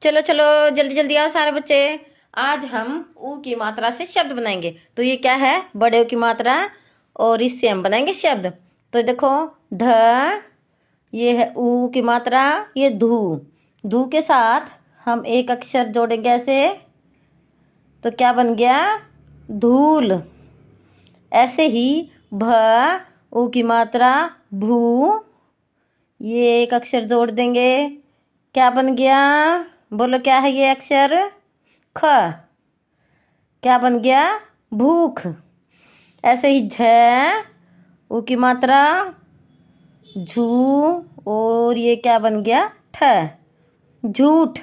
चलो चलो, जल्दी जल्दी आओ सारे बच्चे। आज हम ऊ की मात्रा से शब्द बनाएंगे। तो ये क्या है? बड़े ऊ की मात्रा, और इससे हम बनाएंगे शब्द। तो देखो, ध, ये है ऊ की मात्रा, ये धू। धू के साथ हम एक अक्षर जोड़ेंगे ऐसे, तो क्या बन गया? धूल। ऐसे ही भ, ऊ की मात्रा, भू, ये एक अक्षर जोड़ देंगे, क्या बन गया? बोलो क्या है ये अक्षर? ख। क्या बन गया? भूख। ऐसे ही झ, ऊ की मात्रा, झू, और ये क्या बन गया? ठ, झूठ।